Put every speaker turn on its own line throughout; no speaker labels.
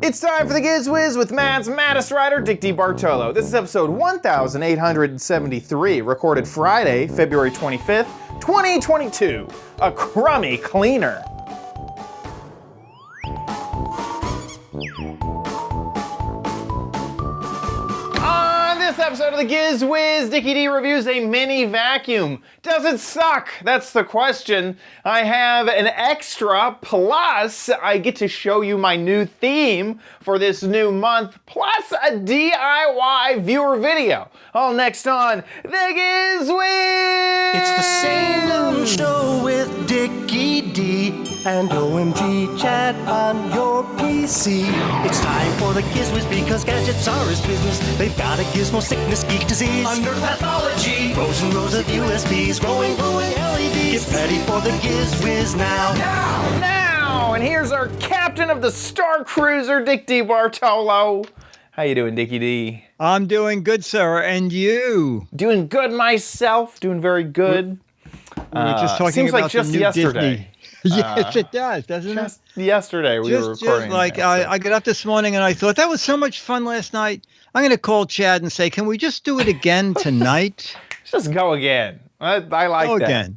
It's time for the Giz Wiz with Matt's maddest writer, Dick D. Bartolo. This is episode 1873, recorded Friday, February 25th, 2022. A Crummy Cleaner. On this episode of the Giz Wiz, Dickie D reviews a mini vacuum. Does it suck? That's the question. I have an extra, plus I get to show you my new theme for this new month, plus a DIY viewer video. All next on the Giz Wiz!
It's the same show with Dickie D and OMG chat on your PC. It's time for the Giz Wiz because gadgets are his business. They've got a gizmo sickness, geek disease, under pathology, rows and rows of USBs, glowing LEDs. Get ready for the Giz Wiz now.
Now! And here's our captain of the Star Cruiser, Dick D. Bartolo. How you doing, Dickie D?
I'm doing good, sir. And you?
Doing good myself. Doing very good.
We were just talking
seems
about
like just
the new
yesterday.
Disney. Yes, it does, doesn't
Just yesterday we were recording.
Just like I got up this morning and I thought that was so much fun last night. I'm going to call Chad and say, can we just do it again tonight?
Just go again. I like
go
that.
Again.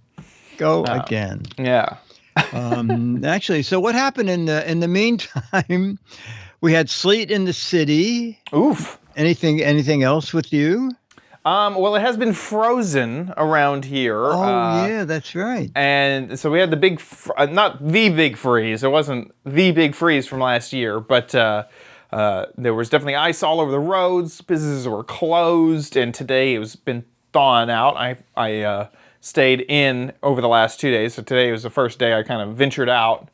Go again.
Yeah.
Actually, so what happened in the meantime? We had sleet in the city.
Oof.
Anything else with you?
Well, it has been frozen around here.
Oh, yeah, that's right.
And so we had the big, not the big freeze. It wasn't the big freeze from last year, but there was definitely ice all over the roads. Businesses were closed, and today it was been thawing out. I stayed in over the last 2 days, so today was the first day I kind of ventured out,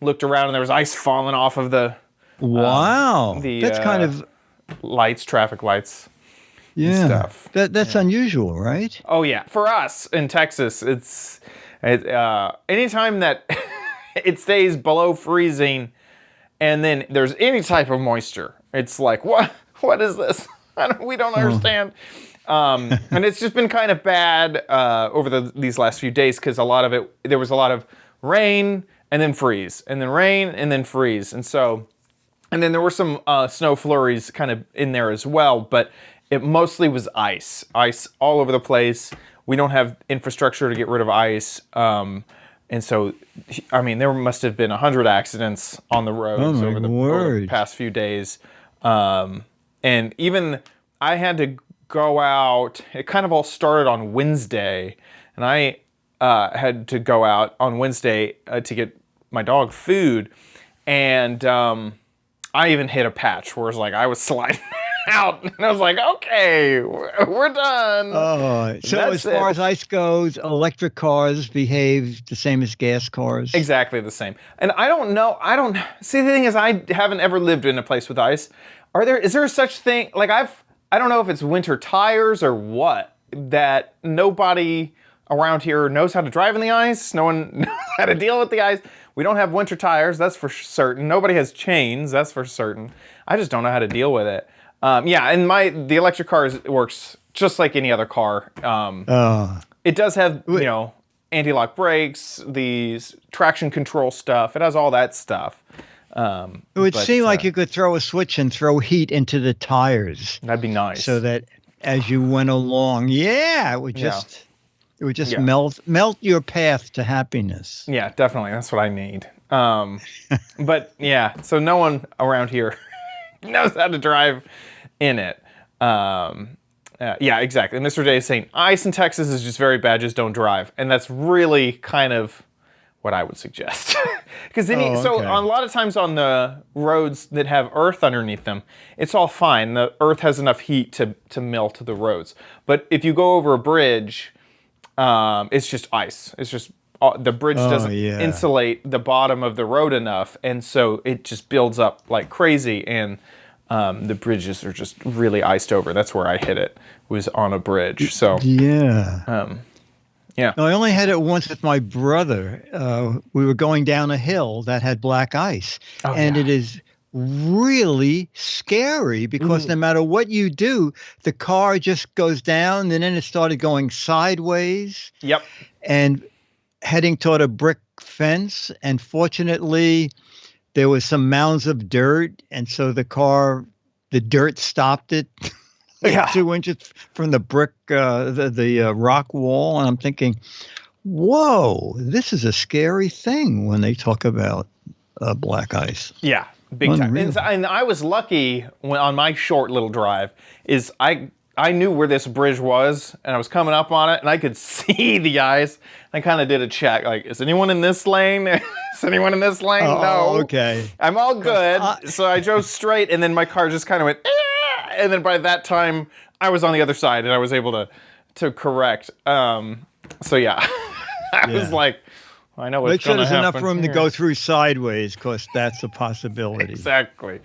looked around, and there was ice falling off of the
wow. That's kind of
lights, traffic lights.
Yeah,
stuff.
That's unusual, right?
Oh yeah, for us in Texas, it's anytime that it stays below freezing, and then there's any type of moisture, it's like what is this? We don't understand. And it's just been kind of bad over these last few days because there was a lot of rain and then freeze, and then rain and then freeze, and then there were some snow flurries kind of in there as well, but it mostly was ice all over the place. We don't have infrastructure to get rid of ice. And so, I mean, there must have been 100 accidents on the roads over the past few days. And even I had to go out. It kind of all started on Wednesday. And I had to go out on Wednesday to get my dog food. And I even hit a patch where it's like I was sliding out, and I was like, okay, we're done.
Oh, so as far as ice goes, electric cars behave the same as gas cars?
Exactly the same. And I don't know, see, the thing is, I haven't ever lived in a place with ice. Is there such thing, like I don't know if it's winter tires or what, that nobody around here knows how to drive in the ice. No one knows how to deal with the ice. We don't have winter tires, that's for certain. Nobody has chains, that's for certain. I just don't know how to deal with it. Yeah, and the electric car works just like any other car. It does have, anti-lock brakes, these traction control stuff. It has all that stuff.
It would seem like you could throw a switch and throw heat into the tires.
That'd be nice.
So that as you went along, it would just melt your path to happiness.
Yeah, definitely. That's what I need. But yeah, so no one around here knows how to drive in it. Yeah, exactly. Mr. Day is saying ice in Texas is just very bad, just don't drive. And that's really kind of what I would suggest. Because a lot of times on the roads that have earth underneath them, it's all fine. The earth has enough heat to melt the roads. But if you go over a bridge, it's just ice. It's just the bridge doesn't insulate the bottom of the road enough, and so it just builds up like crazy, and the bridges are just really iced over. That's where I hit it, was on a bridge. So
yeah. No, I only had it once with my brother. We were going down a hill that had black ice, it is really scary because no matter what you do, the car just goes down, and then it started going sideways.
Yep.
And heading toward a brick fence, and fortunately there was some mounds of dirt, and so the dirt stopped it
Yeah.
2 inches from the brick, the rock wall. And I'm thinking, whoa, this is a scary thing when they talk about black ice.
Yeah, big time.
Unreal.
And I was lucky when on my short little drive is I knew where this bridge was, and I was coming up on it, and I could see the ice. I kind of did a check, like, is anyone in this lane? Is anyone in this lane?
Oh,
No.
okay.
I'm all good. So I drove straight, and then my car just kind of went, and then by that time, I was on the other side, and I was able to correct. So yeah, I was like, I know what's
Make sure
going to
there's
happen
enough room
here.
to go through sideways, because that's a possibility.
Exactly.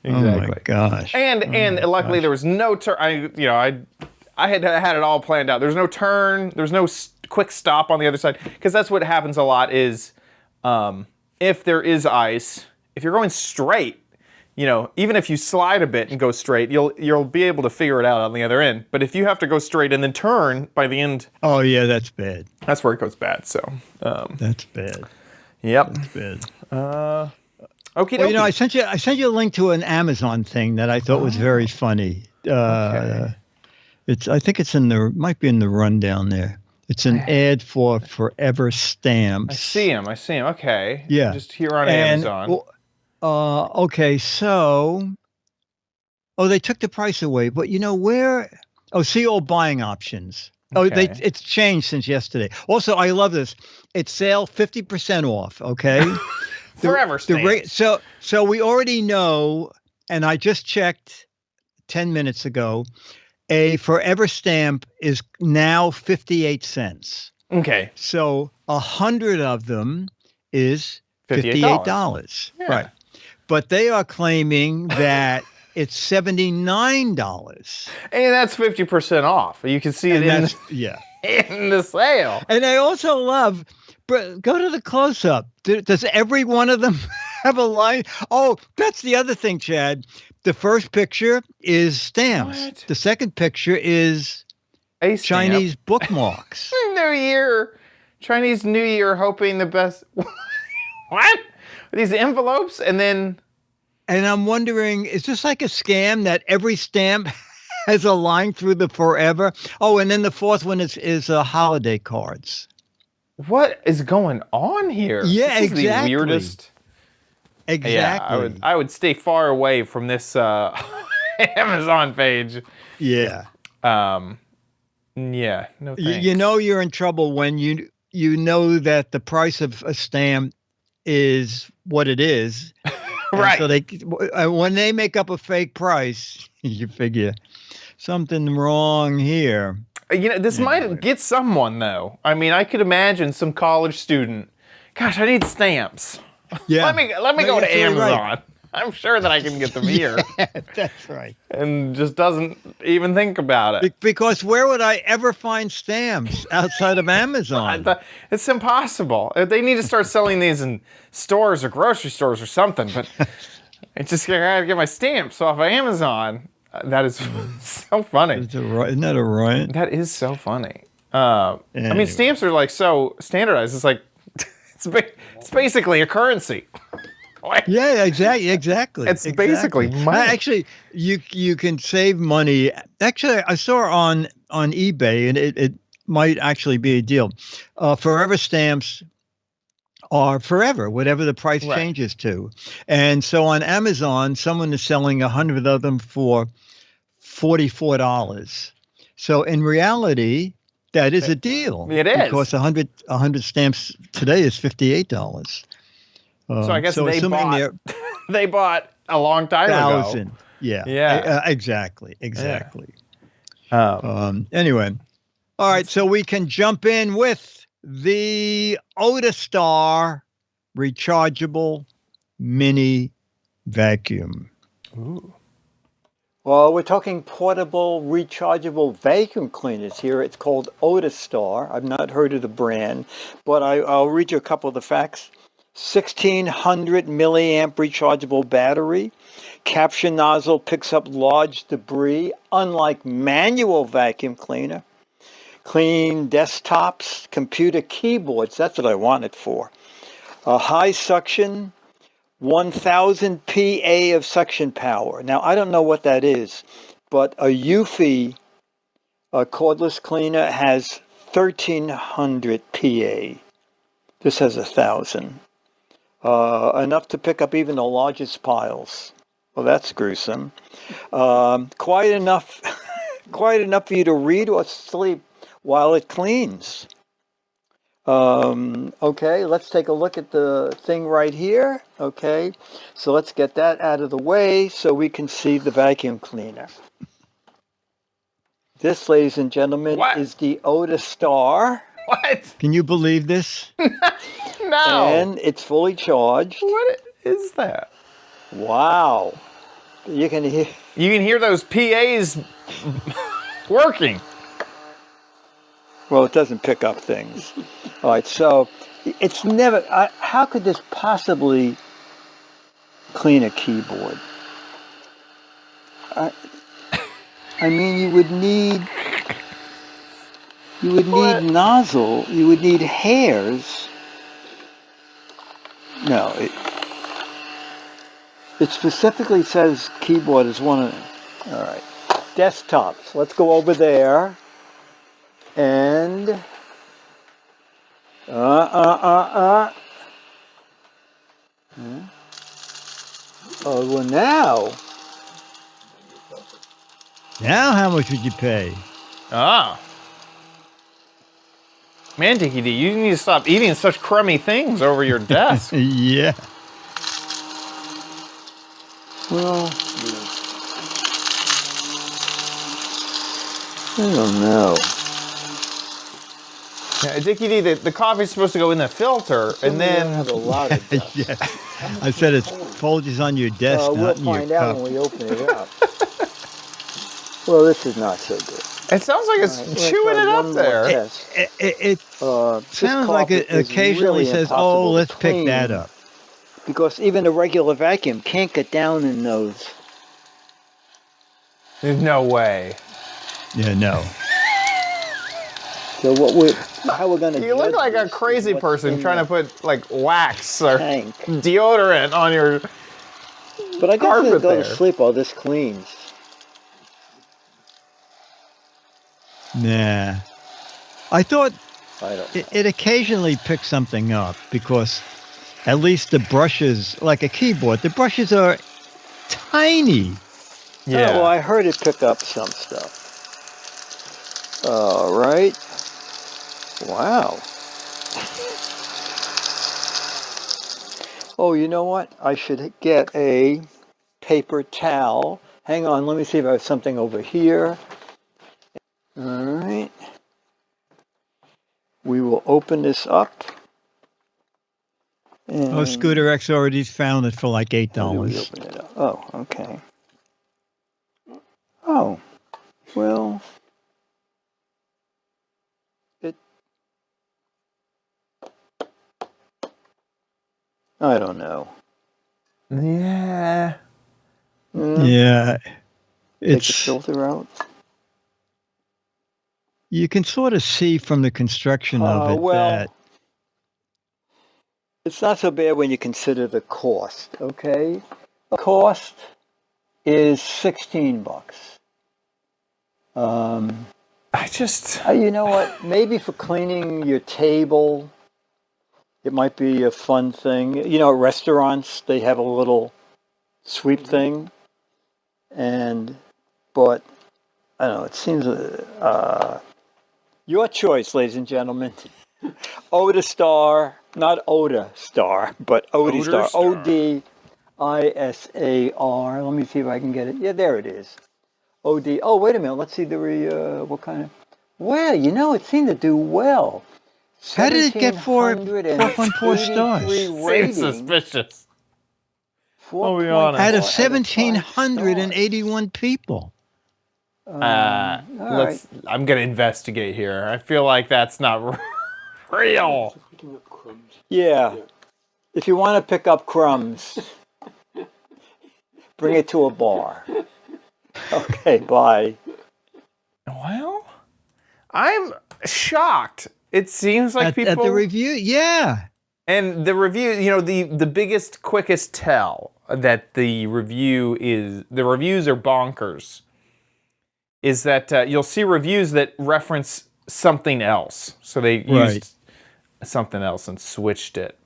Oh my gosh.
And luckily there was no turn. I had it all planned out. There's no turn. There's no quick stop on the other side, because that's what happens a lot is if there is ice, if you're going straight, even if you slide a bit and go straight, you'll be able to figure it out on the other end. But if you have to go straight and then turn by the end,
oh yeah, that's bad.
that's where it goes bad. So
That's bad.
yep.
That's bad.
Okay.
Well, I sent you a link to an Amazon thing that I thought was very funny.
Okay.
I think it's might be in the rundown there. It's an ad for Forever Stamps.
I see him. Okay.
Yeah.
Just here on Amazon.
Okay, so they took the price away, but where? Oh, see all buying options.
Okay.
It's changed since yesterday. Also, I love this. It's sale 50% off. Okay.
Forever Stamps.
So we already know, and I just checked 10 minutes ago, a Forever Stamp is now 58 cents.
Okay.
So 100 of them is $58.
Yeah.
Right. But they are claiming that it's $79.
And that's 50% off. You can see it in the sale.
And I also love, go to the close-up. Does every one of them have a line? Oh, that's the other thing, Chad. The first picture is stamps.
What?
The second picture is
A stamp.
Chinese bookmarks.
New Year. Chinese New Year, hoping the best. What? These envelopes and then.
And I'm wondering, is this like a scam that every stamp has a line through the forever? Oh, and then the fourth one is holiday cards.
What is going on here?
Yeah,
this is
exactly.
the weirdest.
Exactly.
Yeah, I would stay far away from this Amazon page.
Yeah.
Yeah. No thanks.
You know you're in trouble when you know that the price of a stamp is what it is.
Right.
So when they make up a fake price, you figure something wrong here.
This might get someone though. I mean, I could imagine some college student. Gosh, I need stamps.
Yeah.
Let me go to Amazon.
Right.
I'm sure that I can get them here.
Yeah, that's right.
And just doesn't even think about it.
Because where would I ever find stamps outside of Amazon?
It's impossible. They need to start selling these in stores or grocery stores or something. But it's just I gotta get my stamps off of Amazon. That is so funny.
Isn't that a riot?
That is so funny. I
Anyway.
mean, stamps are like so standardized. It's like it's basically a currency.
Yeah, exactly.
It's basically money.
Actually, you can save money. Actually, I saw on eBay, and it might actually be a deal. Forever stamps are forever, whatever the price changes to. And so on Amazon, someone is selling 100 of them for $44. So in reality, that is a deal.
It is.
Because 100 stamps today is $58.
So I guess they bought a long time ago.
Yeah.
Yeah.
Exactly. Anyway. All right. So we can jump in with the Otistar rechargeable mini vacuum.
Ooh.
Well, we're talking portable rechargeable vacuum cleaners here. It's called Otistar. I've not heard of the brand, but I'll read you a couple of the facts. 1600 milliamp rechargeable battery. Capture nozzle picks up large debris, unlike manual vacuum cleaner. Clean desktops, computer keyboards. That's what I want it for. High suction,
1,000 PA of suction power. Now, I don't know what that is, but a Eufy cordless cleaner has 1,300 PA. This has 1,000. Enough to pick up even the largest piles. Well, that's gruesome. Quite enough for you to read or sleep while it cleans. Okay, let's take a look at the thing right here. Okay, so let's get that out of the way so we can see the vacuum cleaner. This, ladies and gentlemen, is the Oda Star.
What?
Can you believe this?
No.
And it's fully charged.
What is that?
Wow. You can
hear those PAs working.
Well, it doesn't pick up things. All right, so it's never... how could this possibly clean a keyboard? I mean, you would need nozzle, you would need hairs. No, it specifically says keyboard is one of them. All right, desktops. Let's go over there. And Oh, well now.
Now how much would you pay?
Ah. Man, Dickie D, you need to stop eating such crummy things over your desk.
Yeah.
Well, I don't know.
Yeah, Dickie D, the coffee's supposed to go in the filter, and then...
have a lot of dust.
Yeah. I said it's folgers on your desk,
We'll
not in your
find out
cup.
when we open it up. Well, this is not so good.
It sounds like it's chewing it up there.
It sounds like it occasionally says, oh, let's pick that up.
Because even a regular vacuum can't get down in those.
There's no way.
Yeah, no.
So how we're gonna?
You look like a crazy person trying to put like wax or deodorant on your
But I guess I'm gonna go
there.
to sleep while this cleans.
Nah. I thought
I don't know.
it occasionally picks something up because at least the brushes, like a keyboard, the brushes are tiny.
Yeah.
Oh, well, I heard it pick up some stuff. All right. Wow. Oh, you know what? I should get a paper towel. Hang on, let me see if I have something over here. All right. We will open this up.
Oh, Scooter X already found it for like $8.
How do we open it up? Oh, okay. Oh, well, I don't know.
Yeah.
Yeah.
Take
It's
the filter out.
you can sort of see from the construction of it that
it's not so bad when you consider the cost, okay? The cost is $16. You know what? Maybe for cleaning your table, it might be a fun thing. You know, at restaurants, they have a little sweep thing. But, I don't know, it seems, your choice, ladies and gentlemen. Oda Star, not Oda Star, but Oda Star. ODISAR. Let me see if I can get it. Yeah, there it is. OD. Oh, wait a minute. Let's see what kind of. Well, you know, it seemed to do well.
how did it get 4.4 stars?
Seems suspicious. I'll be honest.
Out of 1,781 people.
I'm gonna investigate here. I feel like that's not real.
Yeah. If you want to pick up crumbs, bring it to a bar. Okay, bye.
Well, I'm shocked. It seems like people
at the review, yeah.
And the review, the biggest, quickest tell that the reviews are bonkers is that you'll see reviews that reference something else. So they used something else and switched it.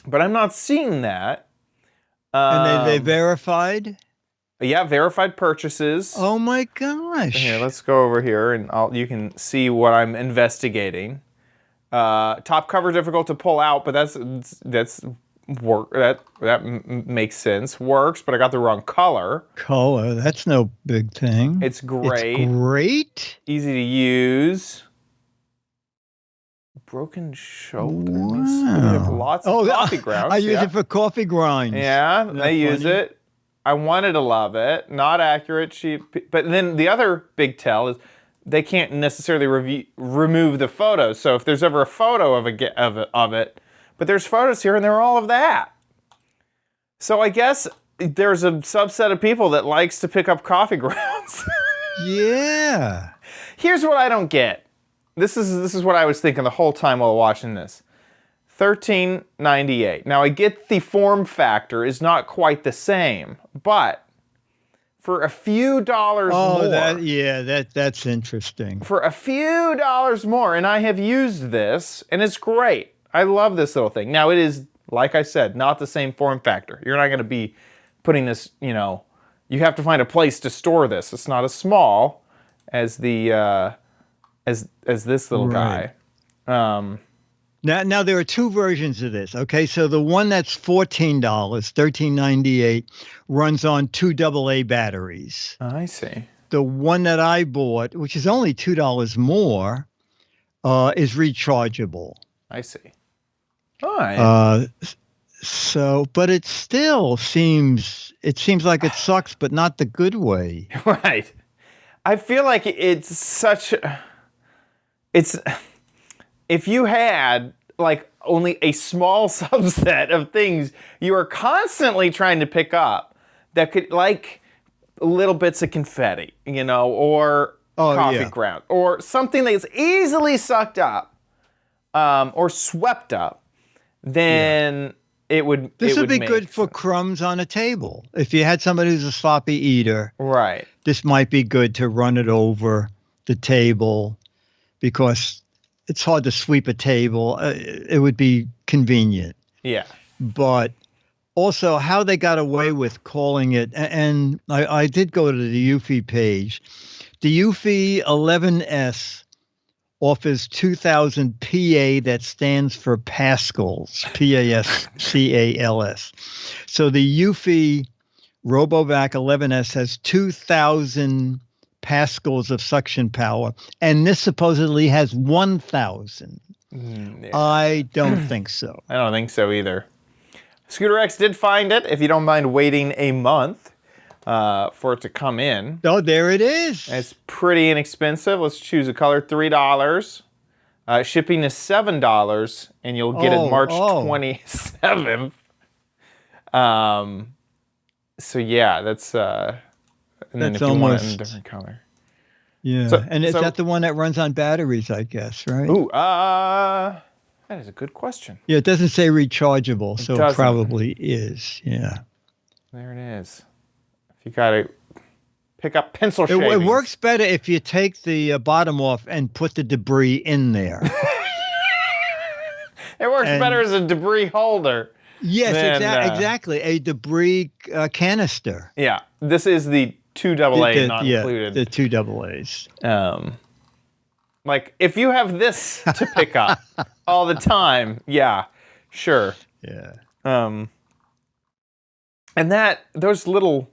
But I'm not seeing that.
And they verified?
Yeah, verified purchases.
Oh my gosh.
Here, let's go over here and you can see what I'm investigating. Top cover difficult to pull out, but that's work. That makes sense. Works, but I got the wrong color.
Color, that's no big thing.
It's great.
It's great.
Easy to use. Broken shoulder.
Wow.
We have lots of coffee grounds.
I use it for coffee grinds.
Yeah, I use it. I wanted to love it. Not accurate, cheap. But then the other big tell is they can't necessarily remove the photos. So if there's ever a photo of it, but there's photos here and they're all of that. So I guess there's a subset of people that likes to pick up coffee grounds.
Yeah.
Here's what I don't get. This is what I was thinking the whole time while watching this. $13.98. Now I get the form factor is not quite the same, but for a few dollars more.
That's interesting.
For a few dollars more, and I have used this, and it's great. I love this little thing. Now it is, like I said, not the same form factor. You're not going to be putting this, you have to find a place to store this. It's not as small as the as this little guy.
Now there are two versions of this. Okay, so the one that's $14, $13.98, runs on 2 AA batteries.
I see.
The one that I bought, which is only $2 more, is rechargeable.
I see. All right.
But it still seems like it sucks, but not the good way.
Right. I feel like if you had like only a small subset of things you are constantly trying to pick up that could, like little bits of confetti, or coffee ground, or something that's easily sucked up, or swept up, then it would.
This would be
make
good for
sense.
crumbs on a table. If you had somebody who's a sloppy eater,
Right.
this might be good to run it over the table, because it's hard to sweep a table. It would be convenient.
Yeah.
But also how they got away with calling it, and I did go to the Eufy page. The Eufy 11S offers 2000 PA, that stands for Pascals, Pascals. So the Eufy RoboVac 11S has 2000 pascals of suction power, and this supposedly has 1,000.
Yeah.
I don't think so.
I don't think so either. Scooter X did find it, if you don't mind waiting a month for it to come in.
Oh, there it is.
It's pretty inexpensive. Let's choose a color, $3. Shipping is $7, and you'll get it March 27th. So yeah, that's and then if you want it in a different color.
Yeah, and is that the one that runs on batteries, I guess, right?
Ooh, that is a good question.
Yeah, it doesn't say rechargeable, so
doesn't.
it probably is. Yeah.
There it is. If you got to pick up pencil shavings.
It works better if you take the bottom off and put the debris in there.
It works better as a debris holder.
Yes, exactly. A debris canister.
Yeah, this is the 2 AA not included.
The 2 AAs.
Like, if you have this to pick up all the time, yeah, sure.
Yeah.
And those little,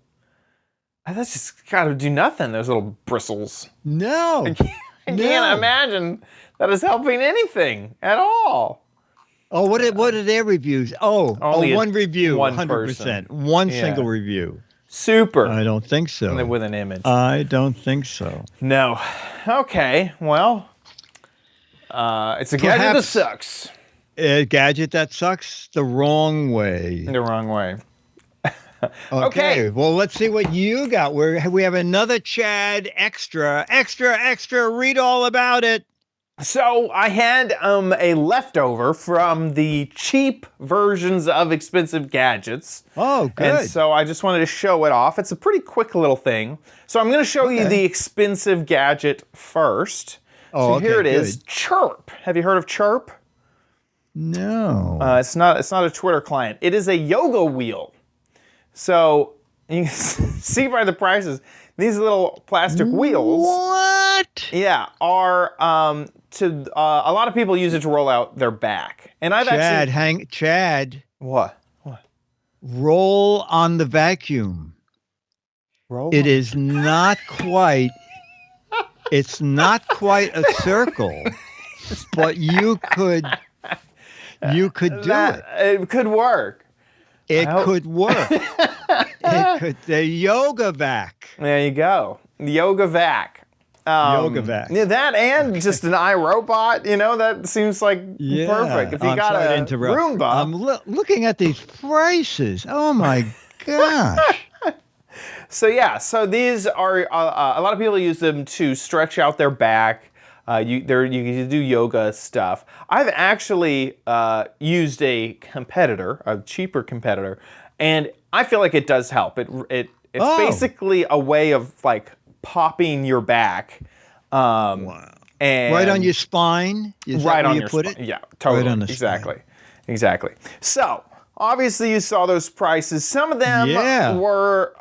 that's just got to do nothing, those little bristles.
No.
I can't imagine that is helping anything at all.
Oh, what are their reviews? Only one review,
one
100%.
person.
One single review.
Super.
I don't think so.
And then with an image.
I don't think so.
No. Okay, well, it's a gadget that sucks.
A gadget that sucks the wrong way.
The wrong way.
Okay, well, let's see what you got. We have another Chad extra. Read all about it.
So I had a leftover from the cheap versions of expensive gadgets.
Oh, good.
And so I just wanted to show it off. It's a pretty quick little thing. So I'm going to show you the expensive gadget first.
Oh,
so here it
okay,
is, Chirp. Have you heard of Chirp?
No.
It's not a Twitter client. It is a yoga wheel. So you can see by the prices, these little plastic wheels.
What?
Yeah, are a lot of people use it to roll out their back. And I've
Chad.
What?
Roll on the vacuum. It is not quite. It's not quite a circle, but you could do it.
It could work.
It could work. It could. The yoga vac.
There you go. The yoga vac.
Yoga vac.
Yeah, that and just an iRobot, that seems like perfect. If you got a Roomba.
I'm looking at these prices. Oh my gosh.
So these are, a lot of people use them to stretch out their back. You can do yoga stuff. I've actually used a cheaper competitor, and I feel like it does help. It's basically a way of like popping your back.
Wow.
And
right on your spine? Is
right
that
on
where
your
you put
spine.
it?
Yeah, totally.
Right on the
Exactly. So obviously you saw those prices. Some of them were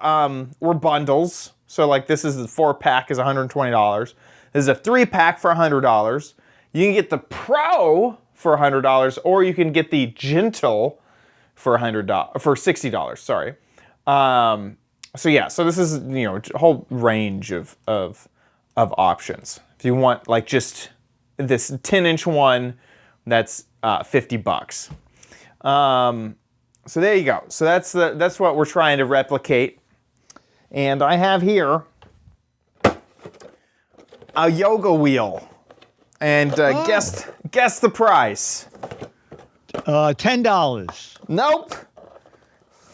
bundles. So like this is the 4-pack is $120. This is a 3-pack for $100. You can get the Pro for $100, or you can get the Gentle for $60. Sorry. So this is a whole range of options. If you want like just this 10-inch one, that's $50. So there you go. So that's what we're trying to replicate. And I have here a yoga wheel. And guess the price.
$10.
Nope.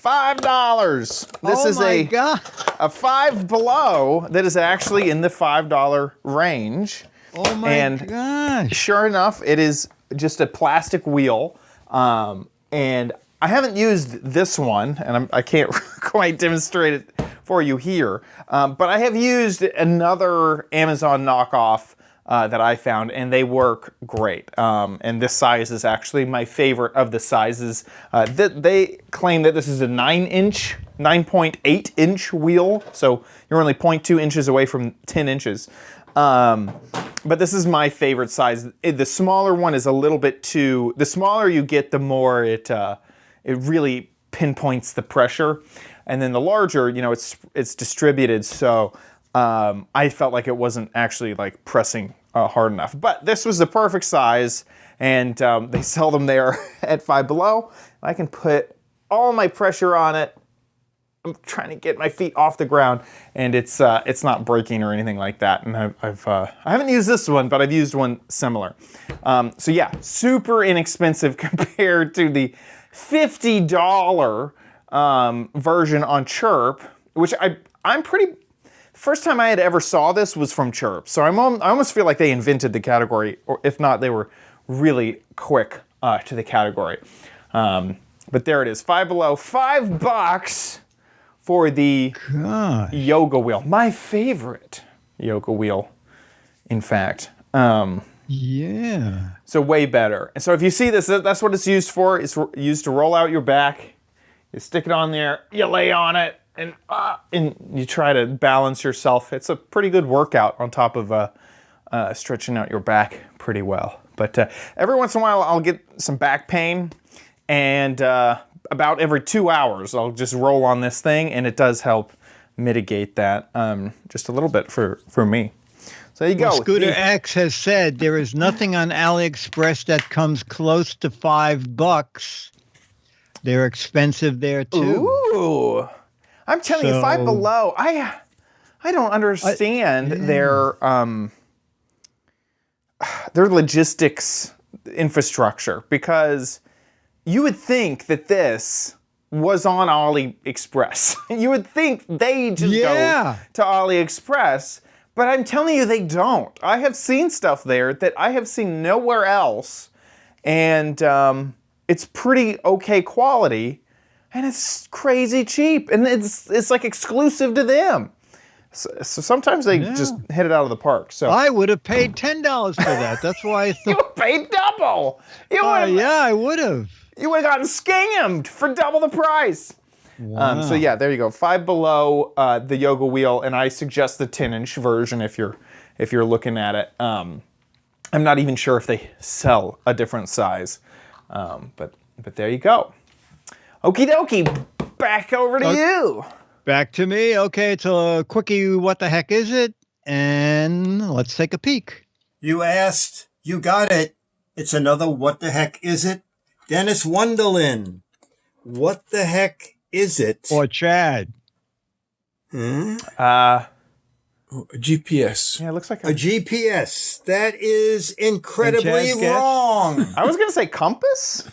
$5. This is a Five Below that is actually in the $5 range.
Oh my gosh.
Sure enough, it is just a plastic wheel. And I haven't used this one, and I can't quite demonstrate it for you here. But I have used another Amazon knockoff that I found, and they work great. And this size is actually my favorite of the sizes. They claim that this is a 9.8 inch wheel, so you're only 0.2 inches away from 10 inches. But this is my favorite size. The smaller one is a little bit too. The smaller you get, the more it really pinpoints the pressure, and then the larger, it's distributed. So I felt like it wasn't actually like pressing hard enough. But this was the perfect size, and they sell them there at Five Below. I can put all my pressure on it. I'm trying to get my feet off the ground, and it's not breaking or anything like that. And I haven't used this one, but I've used one similar. So yeah, super inexpensive compared to the $50 version on Chirp, which I'm pretty. First time I had ever saw this was from Chirp, so I almost feel like they invented the category, or if not, they were really quick to the category. But there it is, Five Below, $5 for the yoga wheel. My favorite yoga wheel, in fact.
Yeah.
So way better. And so if you see this, that's what it's used for. It's used to roll out your back. You stick it on there, you lay on it, and you try to balance yourself. It's a pretty good workout on top of stretching out your back pretty well. But every once in a while, I'll get some back pain, and about every 2 hours, I'll just roll on this thing, and it does help mitigate that just a little bit for me. So there you go.
Scooter X has said there is nothing on AliExpress that comes close to $5. They're expensive there too.
Ooh, I'm telling you, Five Below. I don't understand their logistics infrastructure, because you would think that this was on AliExpress. You would think they just go to AliExpress, But I'm telling you, they don't. I have seen stuff there that I have seen nowhere else, and it's pretty okay quality, and it's crazy cheap, and it's like exclusive to them. So sometimes they just hit it out of the park. So
I would have paid $10 for that. That's why I
you
thought.
paid double.
Yeah, I would have.
You would have gotten scammed for double the price.
Wow.
So yeah, there you go. Five Below, the yoga wheel, and I suggest the 10-inch version if you're looking at it. I'm not even sure if they sell a different size, but there you go. Okie dokie, back over to you.
Back to me. Okay, it's a quickie. What the heck is it? And let's take a peek.
You asked, you got it. It's another What the Heck Is It? Dennis Wonderlin. What the heck is it?
Or Chad.
A GPS.
Yeah, it looks like
A GPS. That is incredibly
Chad's guess?
wrong.
I was gonna say compass.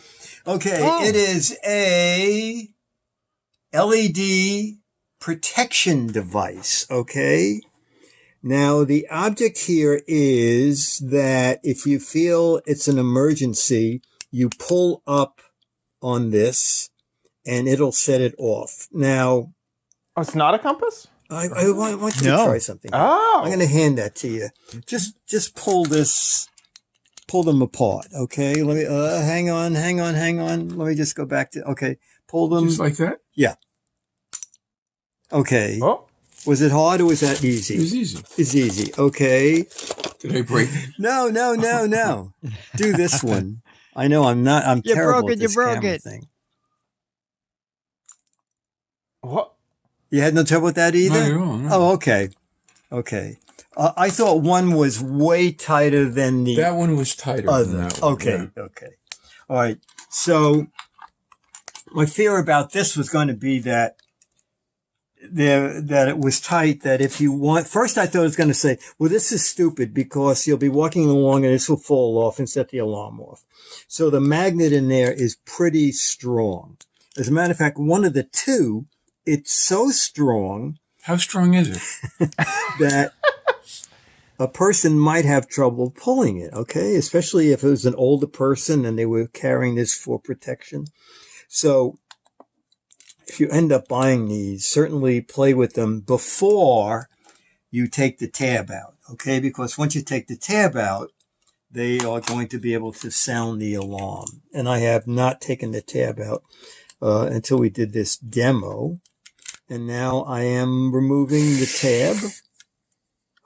Okay,
Oh.
it is a LED protection device, okay? Now, the object here is that if you feel it's an emergency, you pull up on this and it'll set it off. Now,
Oh, it's not a compass?
I want you to
No.
try something.
Oh.
I'm going to hand that to you. Just pull them apart, okay? Let me, hang on. Let me just go back to, okay, pull them.
Just like that?
Yeah. Okay.
Oh.
Was it hard or was that easy?
It was easy.
It's easy. Okay.
Did I break it?
No. Do this one. I know I'm
You
terrible
broke
at
it, you
this
broke
camera
it.
thing.
What?
You had no trouble with that either?
Not at all, no.
Oh, okay. I thought one was way tighter than the
That one was tighter than
other.
that one.
Okay. All right. So my fear about this was going to be that it was tight, that if you want, first I thought it was going to say, well, this is stupid because you'll be walking along and this will fall off and set the alarm off. So the magnet in there is pretty strong. As a matter of fact, one of the two, it's so strong
How strong is it?
that a person might have trouble pulling it, okay? Especially if it was an older person and they were carrying this for protection. So if you end up buying these, certainly play with them before you take the tab out, okay? Because once you take the tab out, they are going to be able to sound the alarm. And I have not taken the tab out until we did this demo. And now I am removing the tab,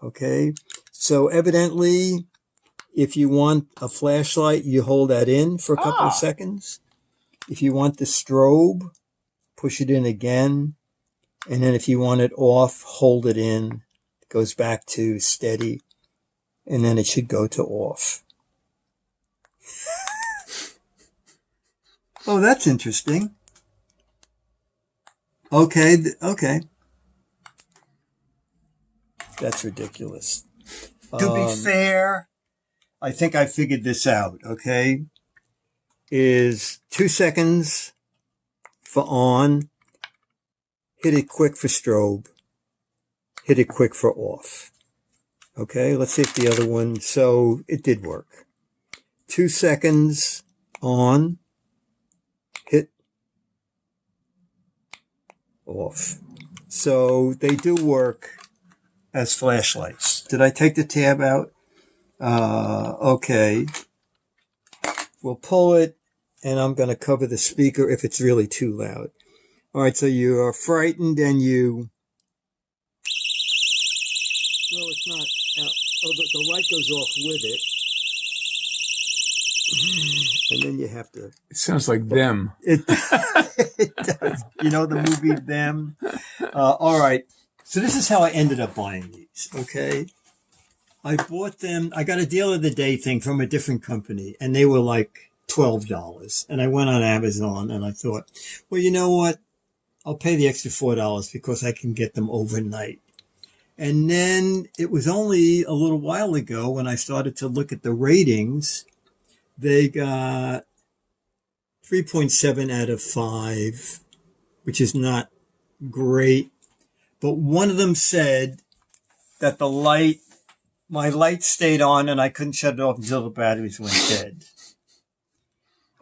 okay? So evidently, if you want a flashlight, you hold that in for a couple of seconds. If you want the strobe, push it in again. And then if you want it off, hold it in. It goes back to steady. And then it should go to off. Oh, that's interesting. Okay. That's ridiculous. To be fair, I think I figured this out, okay? Is 2 seconds for on, hit it quick for strobe, hit it quick for off. Okay, let's see if the other one, so it did work. 2 seconds on, hit off. So they do work as flashlights. Did I take the tab out? Okay. We'll pull it, and I'm going to cover the speaker if it's really too loud. All right, so you are frightened and you... Well, it's not out. Oh, the light goes off with it. And then you have to...
It sounds like them.
It does. You know the movie Them? All right. So this is how I ended up buying these, okay? I bought them. I got a deal of the day thing from a different company, and they were like $12. And I went on Amazon, and I thought, well, you know what? I'll pay the extra $4 because I can get them overnight. And then it was only a little while ago when I started to look at the ratings. They got 3.7 out of 5, which is not great. But one of them said, that my light stayed on and I couldn't shut it off until the batteries went dead.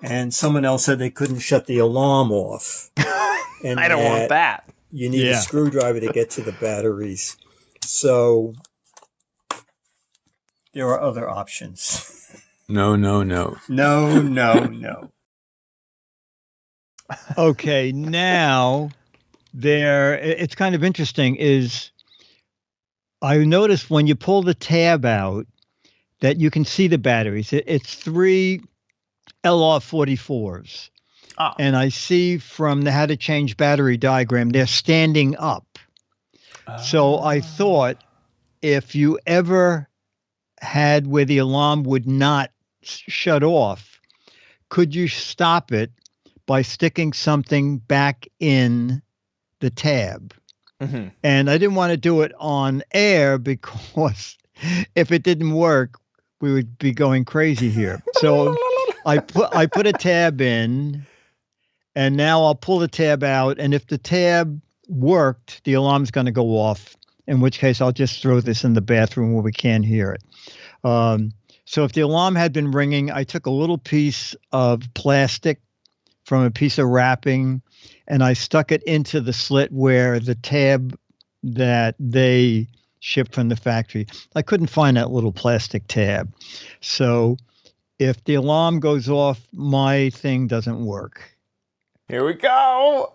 And someone else said they couldn't shut the alarm off. And
I don't want that.
You need a screwdriver to get to the batteries. So there are other options.
No.
No.
Okay, now it's kind of interesting is I noticed when you pull the tab out that you can see the batteries. It's 3 LR44s.
Oh.
And I see from the how to change battery diagram, they're standing up. So I thought if you ever had where the alarm would not shut off, could you stop it by sticking something back in the tab?
Mm-hmm.
And I didn't want to do it on air because if it didn't work, we would be going crazy here. So I put a tab in, and now I'll pull the tab out. And if the tab worked, the alarm's going to go off, in which case I'll just throw this in the bathroom where we can't hear it. So if the alarm had been ringing, I took a little piece of plastic from a piece of wrapping, and I stuck it into the slit where the tab that they shipped from the factory. I couldn't find that little plastic tab. So if the alarm goes off, my thing doesn't work.
Here we go.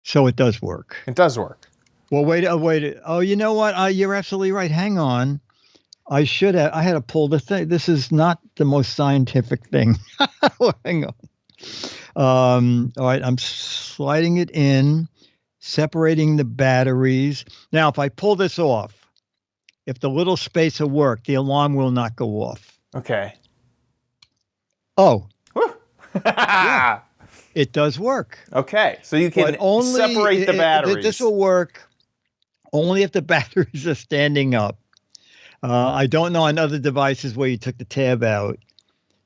So it does work.
It does work.
Well, wait. Oh, you know what? You're absolutely right. Hang on. I had to pull the thing. This is not the most scientific thing. Hang on. All right. I'm sliding it in, separating the batteries. Now, if I pull this off, if the little spacer worked, the alarm will not go off.
Okay.
Oh.
Yeah.
It does work.
Okay. So you can separate the batteries.
This will work only if the batteries are standing up. I don't know on other devices where you took the tab out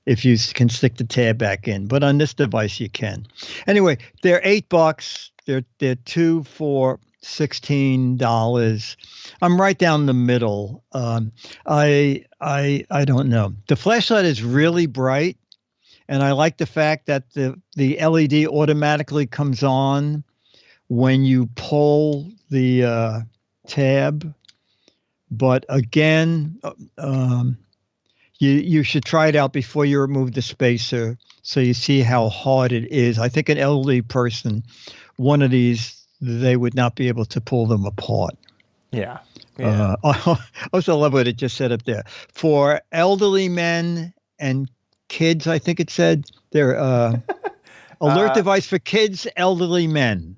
if you can stick the tab back in, but on this device you can. Anyway, they're $8. They're 2 for $16. I'm right down the middle. I don't know. The flashlight is really bright, and I like the fact that the LED automatically comes on when you pull the tab. But again, you should try it out before you remove the spacer so you see how hard it is. I think an elderly person, one of these, they would not be able to pull them apart.
Yeah.
I also love what it just said up there. For elderly men and kids, I think it said, they're alert device for kids, elderly men.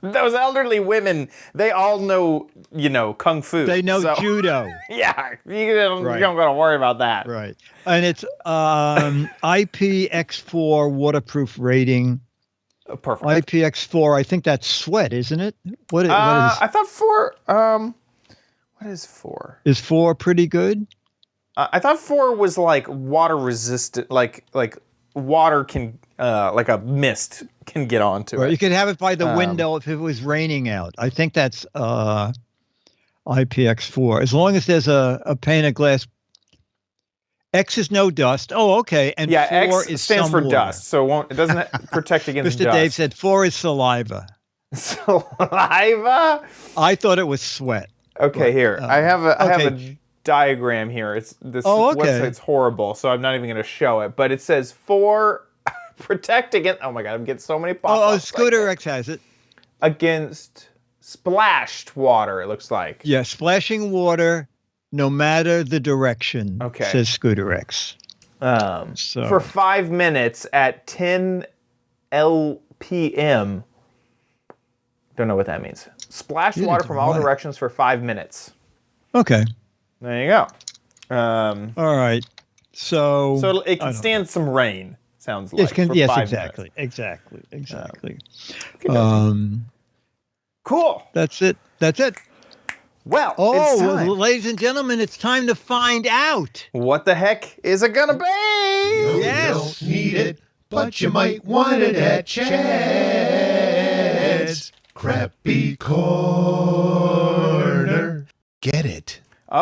Those elderly women, they all know, kung fu.
They know judo.
Yeah, you don't got to worry about that.
Right. And it's IPX4 waterproof rating.
Perfect.
IPX4, I think that's sweat, isn't it? What is?
I thought 4, what is 4?
Is 4 pretty good?
I thought 4 was like water resistant, like water can, like a mist can get onto it.
You could have it by the window if it was raining out. I think that's IPX4. As long as there's a pane of glass. X is no dust. Oh, okay. And 4
X stands for
water.
dust, so it doesn't protect against
Mr.
dust.
Dave said 4 is saliva.
Saliva?
I thought it was sweat.
Okay,
but,
here. I have a diagram here. This website's horrible, so I'm not even going to show it. But it says 4 protect against. Oh my God, I'm getting so many pop-ups.
Scooter X has it.
Against splashed water, it looks like.
Yeah, splashing water, no matter the direction.
Okay.
Says Scooter X.
For 5 minutes at 10 LPM. Don't know what that means. Splash water from all directions for 5 minutes.
Okay.
There you go.
All right. So
it can stand some rain. Sounds like.
Yes,
5
exactly.
minutes.
Exactly.
Cool.
That's it.
Well,
it's
time.
Ladies and gentlemen, it's time to find out.
What the heck is it gonna be?
Yes.
You don't need it, but you might want it at Chad's Crappy Corner.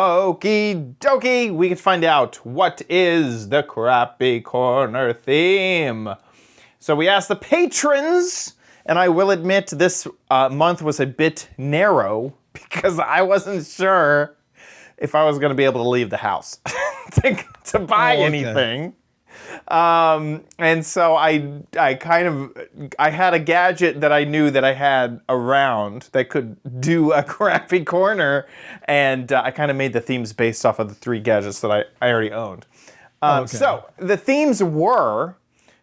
Okie dokie, we can find out what is the Crappy Corner theme. So we asked the patrons, and I will admit this month was a bit narrow because I wasn't sure if I was going to be able to leave the house to buy anything. And so I had a gadget that I knew that I had around that could do a Crappy Corner, and I kind of made the themes based off of the 3 gadgets that I already owned. So the themes were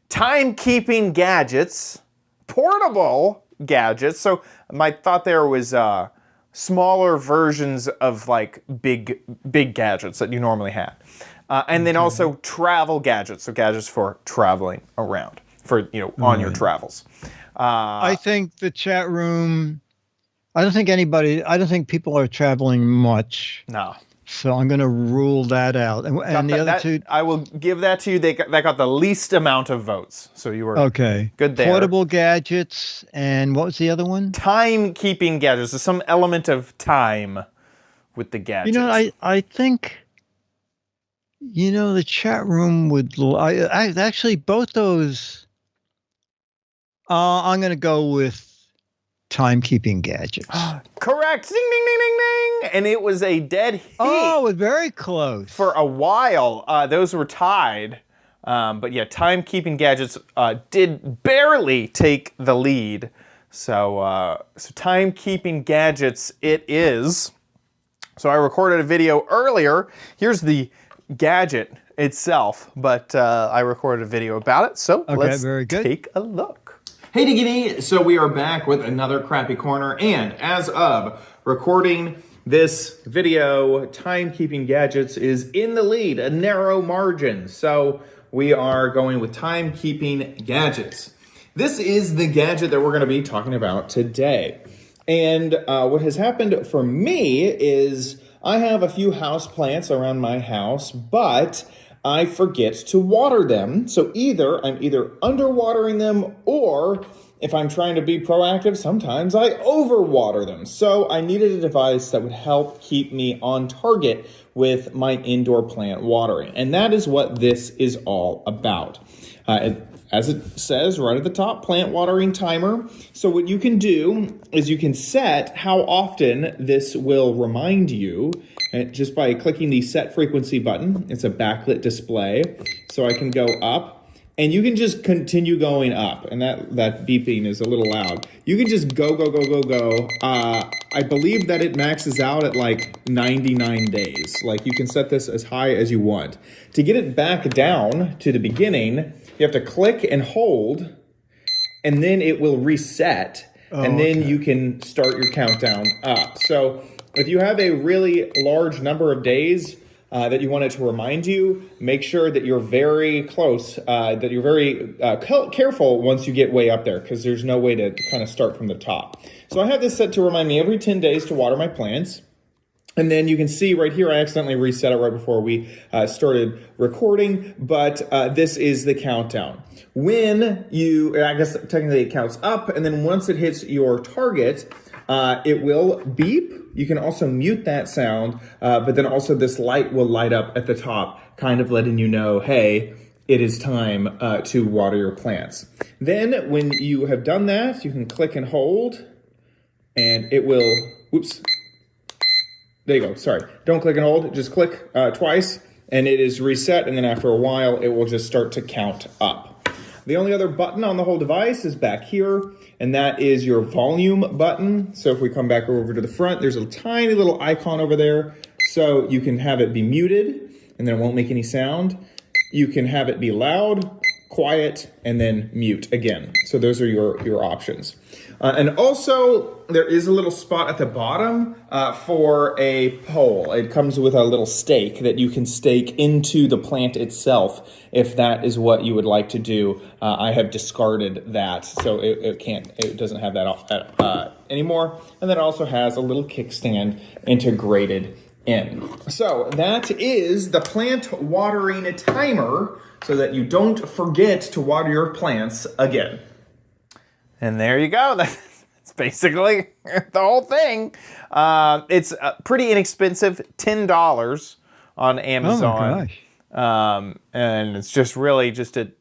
timekeeping gadgets, portable gadgets. So my thought there was smaller versions of like big gadgets that you normally had. And then also travel gadgets, so gadgets for traveling around, for, on your travels.
I think the chat room, I don't think people are traveling much.
No.
So I'm going to rule that out. And the other two,
I will give that to you. That got the least amount of votes. So you were good there.
Portable gadgets, and what was the other one?
Timekeeping gadgets. There's some element of time with the gadgets.
I think... the chat room would... I actually, both those... I'm going to go with timekeeping gadgets.
Correct! Ding, ding, ding, ding, ding! And it was a dead heat.
Oh, it was very close.
For a while, those were tied. But yeah, timekeeping gadgets did barely take the lead. So timekeeping gadgets it is. So I recorded a video earlier. Here's the gadget itself, but I recorded a video about it, so let's take a look. Hey Diggity, so we are back with another Crappy Corner, and as of recording this video, timekeeping gadgets is in the lead, a narrow margin, so we are going with timekeeping gadgets. This is the gadget that we're going to be talking about today, and what has happened for me is I have a few house plants around my house, but I forget to water them. So I'm either underwatering them, or if I'm trying to be proactive, sometimes I overwater them. So I needed a device that would help keep me on target with my indoor plant watering. And that is what this is all about. As it says right at the top, plant watering timer. So what you can do is you can set how often this will remind you just by clicking the set frequency button. It's a backlit display. So I can go up and you can just continue going up. And that beeping is a little loud. You can just go. I believe that it maxes out at like 99 days. Like you can set this as high as you want. To get it back down to the beginning, you have to click and hold, and then it will reset, and then you can start your countdown up. So if you have a really large number of days that you want it to remind you, make sure that you're very close, that you're very careful once you get way up there, because there's no way to kind of start from the top. So I have this set to remind me every 10 days to water my plants. And then you can see right here, I accidentally reset it right before we started recording, but this is the countdown. When I guess technically it counts up, and then once it hits your target, it will beep. You can also mute that sound, but then also this light will light up at the top, kind of letting you know, hey, it is time to water your plants. Then when you have done that, you can click and hold, and it will, whoops. There you go, sorry. Don't click and hold, just click twice and it is reset, and then after a while it will just start to count up. The only other button on the whole device is back here, and that is your volume button. So if we come back over to the front, there's a tiny little icon over there. So you can have it be muted and then it won't make any sound. You can have it be loud, quiet, and then mute again. So those are your options. And also, there is a little spot at the bottom for a pole. It comes with a little stake that you can stake into the plant itself if that is what you would like to do. I have discarded that, so it doesn't have that anymore. And then it also has a little kickstand integrated in. So that is the plant watering timer, so that you don't forget to water your plants again. And there you go. That's basically the whole thing. It's pretty inexpensive, $10 on Amazon.
Oh my gosh.
And it's just really just a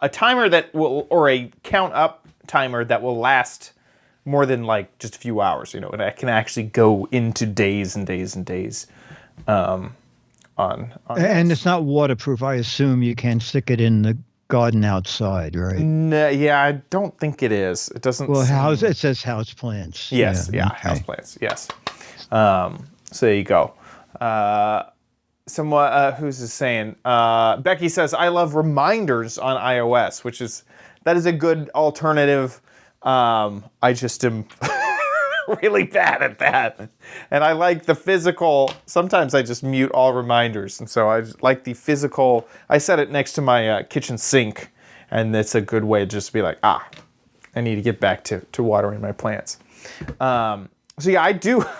timer that will, or a count up timer that will last more than like just a few hours, you know, and I can actually go into days and days and days. On
And it's not waterproof. I assume you can stick it in the garden outside, right?
No, yeah, I don't think it is. It doesn't.
Well,
seem...
it says house plants.
Yes, yeah,
okay.
house plants. Yes. So there you go. Someone who's this saying? Becky says, "I love reminders on iOS," that is a good alternative. I just am really bad at that, and I like the physical. Sometimes I just mute all reminders, and so I just like the physical. I set it next to my kitchen sink, and it's a good way to just be like, I need to get back to watering my plants. So yeah,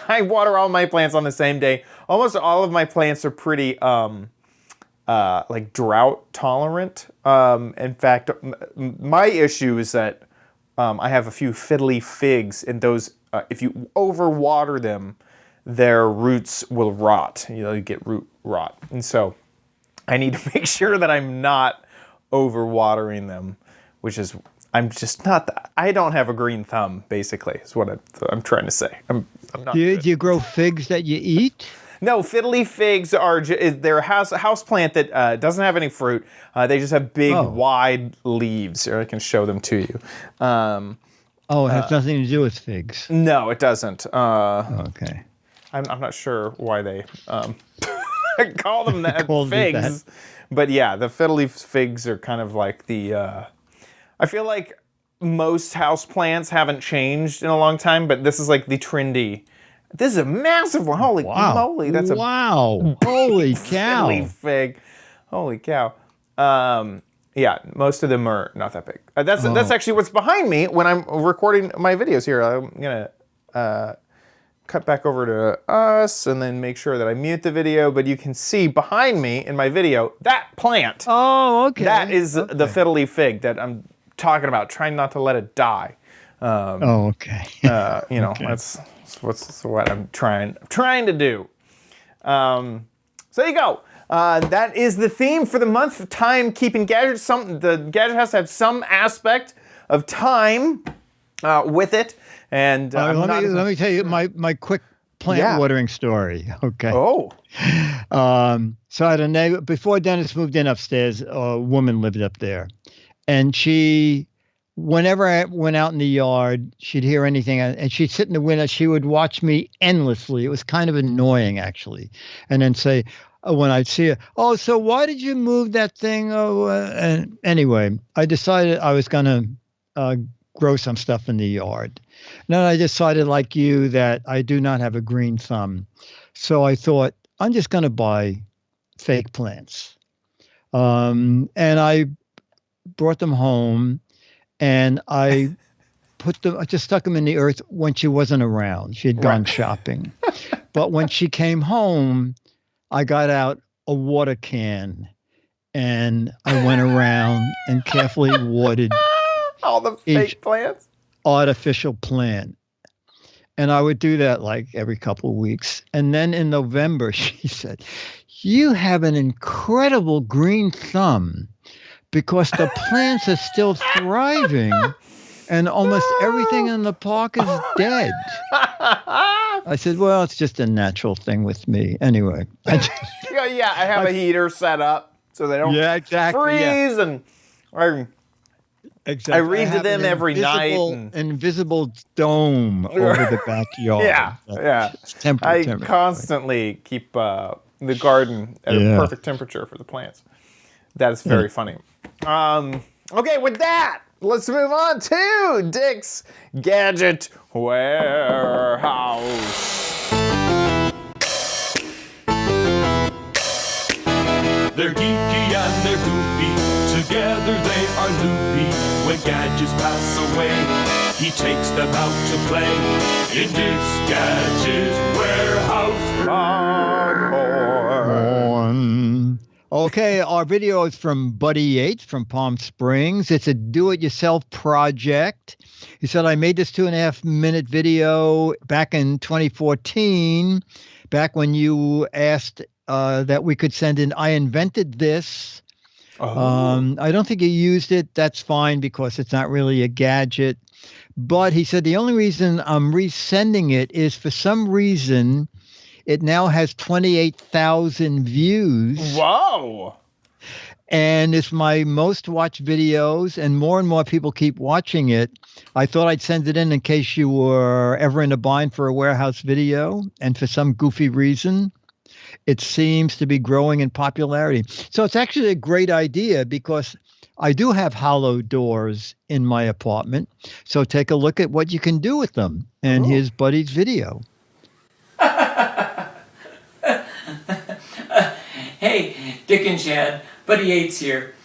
I water all my plants on the same day. Almost all of my plants are pretty like drought tolerant. In fact, my issue is that I have a few fiddly figs, and those, if you overwater them, their roots will rot. You know, you get root rot. And so I need to make sure that I'm not overwatering them, I'm just not, I don't have a green thumb, basically, is what I'm trying to say. I'm not
Do you grow figs that you eat?
No, fiddly figs they're a house plant that doesn't have any fruit. They just have big, wide leaves. Or I can show them to you.
It has nothing to do with figs.
No, it doesn't.
Okay.
I'm not sure why they call them that figs.
That.
But yeah, the fiddly figs are kind of like the... I feel like most house plants haven't changed in a long time, but this is like the trendy... This is a massive one. Holy moly. That's
Holy cow.
Fiddly fig. Holy cow. Yeah, most of them are not that big. That's actually what's behind me when I'm recording my videos here. I'm going to cut back over to us and then make sure that I mute the video. But you can see behind me in my video, that plant.
Oh, okay.
That is the fiddly fig that I'm talking about, trying not to let it die.
Okay.
You know, that's what I'm trying to do. So there you go. That is the theme for the month of time keeping gadgets. The gadget has to have some aspect of time with it. And
let me tell you my quick plant watering story. Okay.
Oh.
So I had a neighbor before Dennis moved in upstairs. A woman lived up there, and whenever I went out in the yard, she'd hear anything, and she'd sit in the window. She would watch me endlessly. It was kind of annoying, actually. And then say, when I'd see her, so why did you move that thing? And anyway, I decided I was going to grow some stuff in the yard. And then I decided, like you, that I do not have a green thumb. So I thought, I'm just going to buy fake plants. And I brought them home. And I just stuck them in the earth when she wasn't around. She had gone shopping. But when she came home, I got out a water can and I went around and carefully watered
all the fake plants,
artificial plant. And I would do that like every couple of weeks. And then in November, she said, "You have an incredible green thumb, because the plants are still thriving and almost everything in the park is dead." I said, "Well, it's just a natural thing with me." Anyway.
I have a heater set up so they don't freeze. And I read to them every night.
Invisible dome over the backyard.
Yeah. I constantly keep the garden at a perfect temperature for the plants. That is very funny. Okay, with that, let's move on to Dick's Gadget Warehouse.
They're geeky and they're goofy, together they are loopy. When gadgets pass away, he takes them out to play in Dick's Gadget Warehouse.
Okay, our video is from Buddy Yates from Palm Springs. It's a do-it-yourself project. He said, I made this 2.5-minute video back in 2014, back when you asked that we could send in I invented this. I don't think he used it. That's fine because it's not really a gadget. But he said the only reason I'm resending it is for some reason it now has 28,000 views.
Whoa.
And it's my most watched videos, and more people keep watching it. I thought I'd send it in case you were ever in a bind for a warehouse video, and for some goofy reason, it seems to be growing in popularity. So it's actually a great idea because I do have hollow doors in my apartment. So take a look at what you can do with them. And here's Buddy's video.
Hey, Dick and Chad, Buddy Yates here.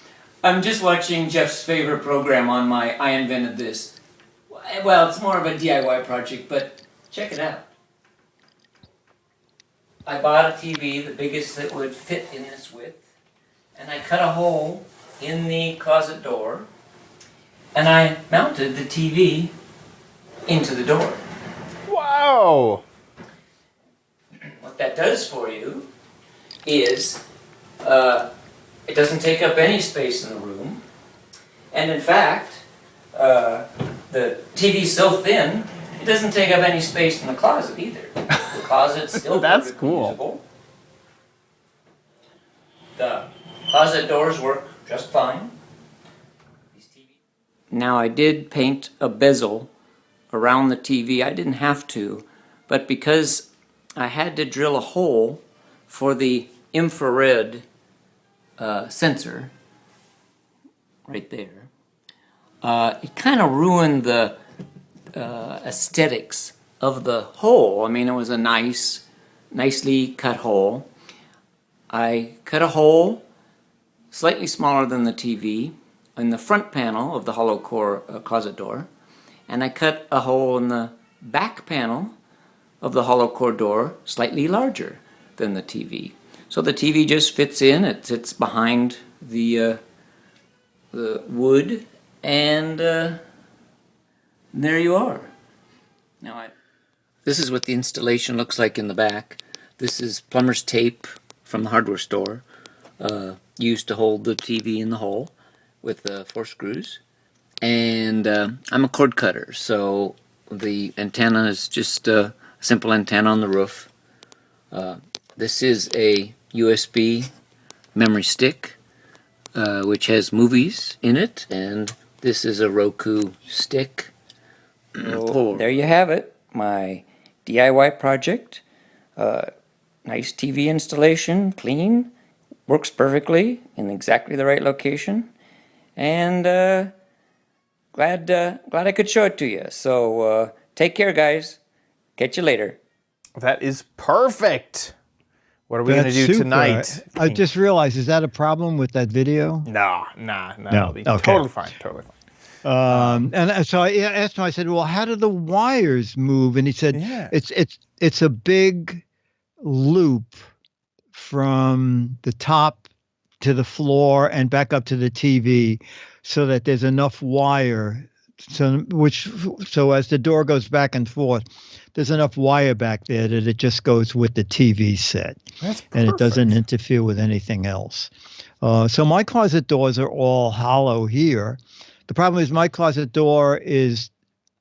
I'm just watching Jeff's favorite program on my I Invented This. Well, it's more of a DIY project, but check it out. I bought a TV, the biggest that would fit in this width, and I cut a hole in the closet door, and I mounted the TV into the door.
Wow.
What that does for you is it doesn't take up any space in the room, and in fact the TV's so thin it doesn't take up any space in the closet either. The closet's still
That's
perfectly
cool.
usable. The closet doors work just fine. Now I did paint a bezel around the TV. I didn't have to, but because I had to drill a hole for the infrared sensor right there, it kind of ruined the aesthetics of the hole. I mean, it was a nicely cut hole. I cut a hole slightly smaller than the TV in the front panel of the hollow core closet door, and I cut a hole in the back panel of the hollow core door slightly larger than the TV. So the TV just fits in, it sits behind the wood, and there you are. Now this is what the installation looks like in the back. This is plumber's tape from the hardware store, used to hold the TV in the hole with 4 screws. And I'm a cord cutter, so the antenna is just a simple antenna on the roof. This is a USB memory stick, which has movies in it, and this is a Roku stick. Oh, there you have it, my DIY project. Nice TV installation, clean, works perfectly in exactly the right location, and glad I could show it to you. So take care, guys. Catch you later.
That is perfect. What are we going to do tonight?
I just realized, is that a problem with that video?
No.
Okay.
Totally fine.
And so I asked him, I said, well, how do the wires move? And he said, it's a big loop from the top to the floor and back up to the TV so that there's enough wire. So as the door goes back and forth, there's enough wire back there that it just goes with the TV set.
That's perfect.
And it doesn't interfere with anything else. So my closet doors are all hollow here. The problem is my closet door is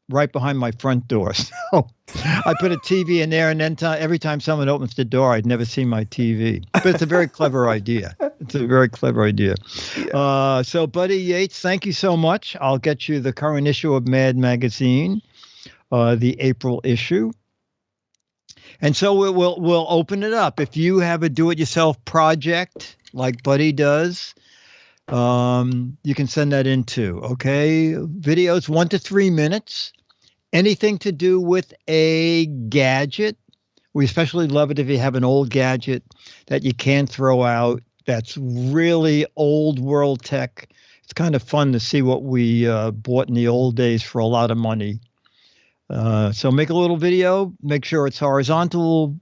right behind my front door. So I put a TV in there, and then every time someone opens the door, I'd never see my TV. But it's a very clever idea. Yeah. So Buddy Yates, thank you so much. I'll get you the current issue of Mad Magazine, the April issue. And so we'll open it up. If you have a do-it-yourself project like Buddy does, you can send that in too. Okay, videos 1 to 3 minutes. Anything to do with a gadget. We especially love it if you have an old gadget that you can't throw out. That's really old world tech. It's kind of fun to see what we bought in the old days for a lot of money. So make a little video. Make sure it's horizontal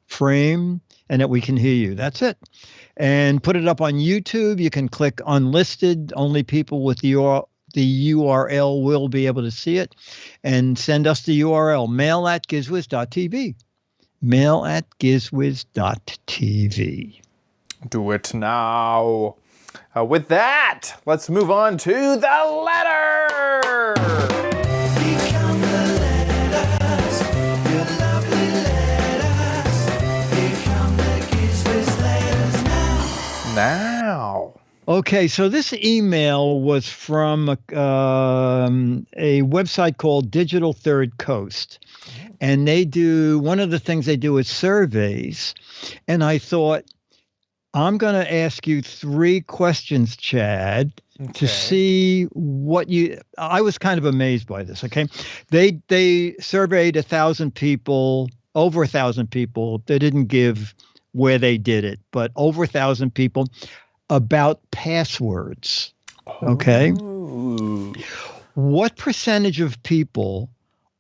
frame. and that we can hear you. That's it. And put it up on YouTube. You can click unlisted. Only people with the URL will be able to see it. And send us the URL, mail@gizwiz.tv. Mail@gizwiz.tv.
Do it now. With that, let's move on to the letter.
Become the letters, your lovely letters. Become the Giz Wiz letters now.
Okay, so this email was from a website called Digital Third Coast. And one of the things they do is surveys. And I thought, I'm going to ask you 3 questions, Chad, to see what I was kind of amazed by this, okay? They surveyed 1,000 people, over 1,000 people. They didn't give where they did it, but over 1,000 people about passwords, okay?
Ooh.
What percentage of people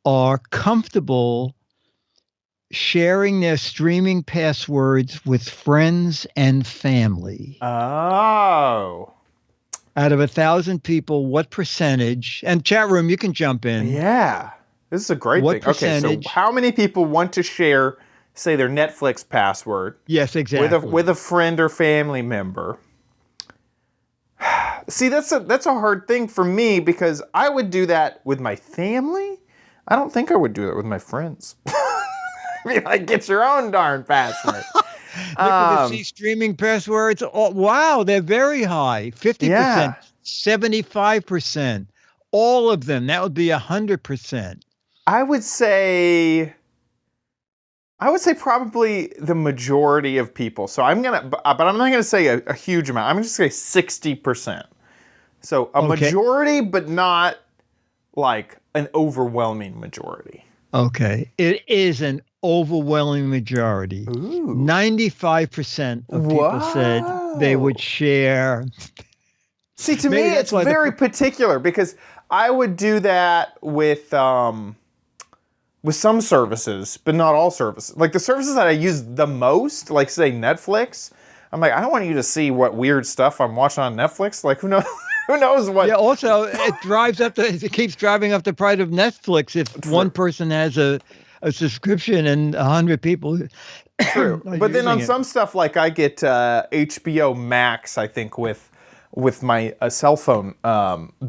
are comfortable sharing their streaming passwords with friends and family?
Oh.
Out of 1,000 people, what percentage? And chat room, you can jump in.
Yeah. This is a great
What
thing. Okay, so
percentage?
how many people want to share, say, their Netflix password
Yes, exactly.
with a friend or family member? See, that's a hard thing for me because I would do that with my family. I don't think I would do that with my friends. Be like, get your own darn password.
Look at the streaming passwords. Oh, wow, they're very high. 50%,
Yeah.
75%. All of them. That would be 100%.
I would say probably the majority of people. So but I'm not gonna say a huge amount. I'm just gonna say 60%. So a majority, but not like an overwhelming majority.
Okay. It is an overwhelming majority.
Ooh.
95% of people said they would share.
See, to me,
Maybe that's
it's
why
very particular because I would do that with some services, but not all services. Like the services that I use the most, like say Netflix, I'm like, I don't want you to see what weird stuff I'm watching on Netflix. Like who knows? Who knows what?
Yeah. Also, it keeps driving up the price of Netflix if one person has a subscription and 100 people.
True. But then on some stuff, like I get HBO Max, I think with my cell phone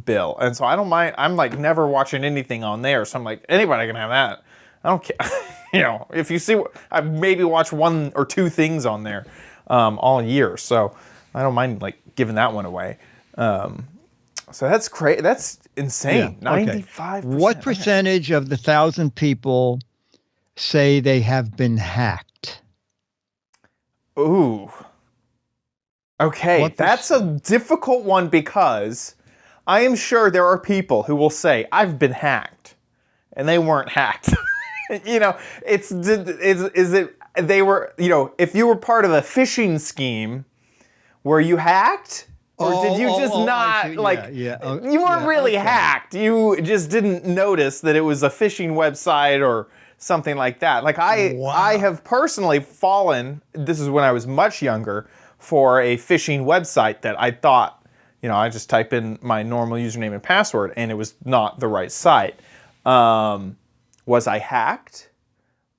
bill, and so I don't mind. I'm like never watching anything on there, so I'm like anybody can have that. I don't care. If you see, I maybe watch 1 or 2 things on there all year, so I don't mind like giving that one away. So that's crazy. That's insane.
Yeah, okay.
95%.
What percentage of the 1,000 people say they have been hacked?
Ooh. Okay, that's a difficult one because I am sure there are people who will say, I've been hacked, and they weren't hacked. If you were part of a phishing scheme, were you hacked? Or did you just not, you weren't really hacked. You just didn't notice that it was a phishing website or something like that. Like I have personally fallen, this is when I was much younger, for a phishing website that I thought, I just type in my normal username and password and it was not the right site. Was I hacked?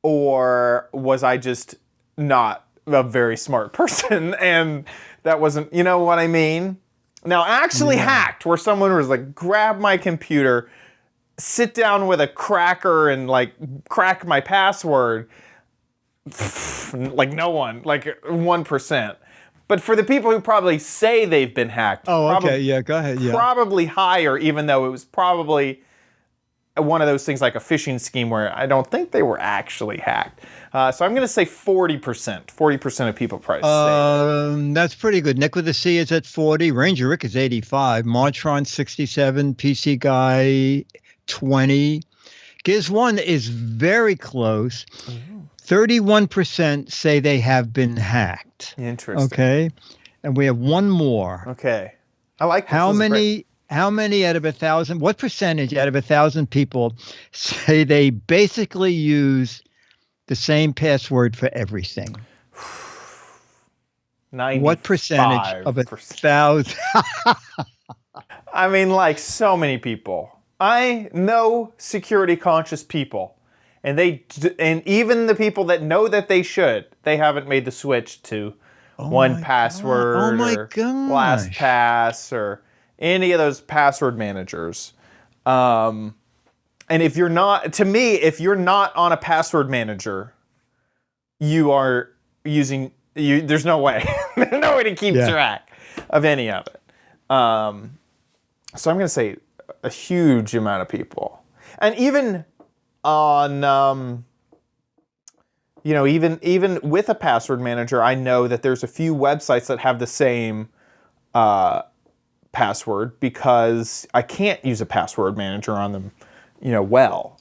Or was I just not a very smart person and that wasn't, you know what I mean? Now, actually hacked, where someone was like, grab my computer, sit down with a cracker and like crack my password, like no one, like 1%. But for the people who probably say they've been hacked,
go ahead. Yeah.
Probably higher, even though it was probably one of those things like a phishing scheme where I don't think they were actually hacked. So I'm going to say 40%. 40% of people probably say
that's pretty good. Nick with the C is at 40. Ranger Rick is 85. Martron 67. PC Guy 20. Giz One is very close. 31% say they have been hacked.
Interesting.
Okay. And we have one more.
Okay. I like this.
How many out of 1,000, what percentage out of 1,000 people say they basically use the same password for everything? What percentage of 1,000?
I mean, like so many people. I know security conscious people, and even the people that know that they should, they haven't made the switch to 1Password or LastPass or any of those password managers. And if you're not, to me, if you're not on a password manager, you are using, there's no way. There's no way to keep track of any of it. So I'm going to say a huge amount of people. And even on, even with a password manager, I know that there's a few websites that have the same password because I can't use a password manager on them, well.